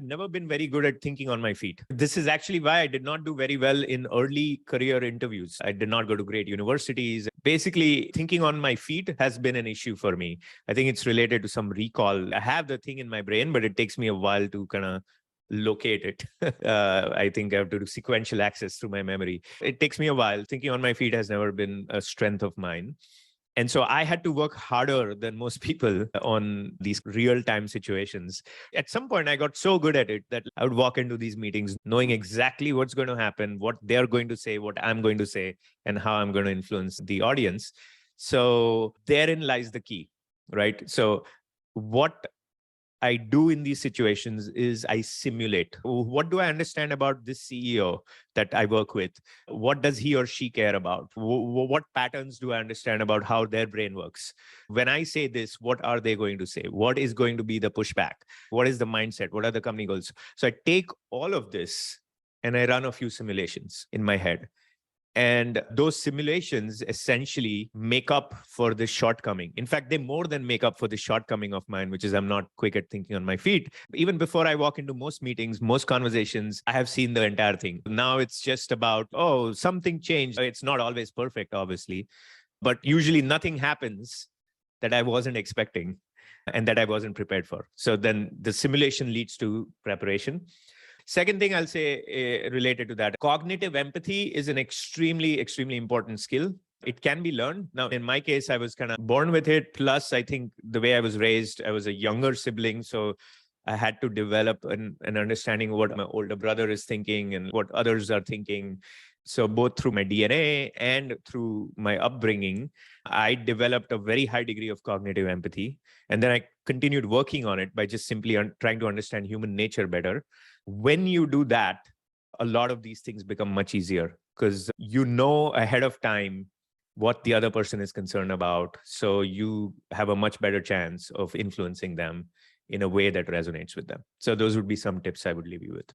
never been very good at thinking on my feet. This is actually why I did not do very well in early career interviews. I did not go to great universities. Basically, thinking on my feet has been an issue for me. I think it's related to some recall. I have the thing in my brain, but it takes me a while to kind of locate it. I think I have to do sequential access through my memory. It takes me a while. Thinking on my feet has never been a strength of mine. And so I had to work harder than most people on these real-time situations. At some point, I got so good at it that I would walk into these meetings knowing exactly what's going to happen, what they're going to say, what I'm going to say, and how I'm going to influence the audience. So therein lies the key, right? So what I do in these situations is I simulate. What do I understand about this CEO that I work with? What does he or she care about? What patterns do I understand about how their brain works? When I say this, what are they going to say? What is going to be the pushback? What is the mindset? What are the company goals? So I take all of this and I run a few simulations in my head. And those simulations essentially make up for the shortcoming. In fact, they more than make up for the shortcoming of mine, which is I'm not quick at thinking on my feet. Even before I walk into most meetings, most conversations, I have seen the entire thing. Now it's just about, oh, something changed. It's not always perfect, obviously, but usually nothing happens that I wasn't expecting and that I wasn't prepared for. So then the simulation leads to preparation. Second thing I'll say related to that, cognitive empathy is an extremely, extremely important skill. It can be learned. Now, in my case, I was kind of born with it. Plus, I think the way I was raised, I was a younger sibling. So I had to develop an understanding of what my older brother is thinking and what others are thinking. So both through my DNA and through my upbringing, I developed a very high degree of cognitive empathy. And then I continued working on it by just simply trying to understand human nature better. When you do that, a lot of these things become much easier because you know ahead of time what the other person is concerned about. So you have a much better chance of influencing them in a way that resonates with them. So those would be some tips I would leave you with.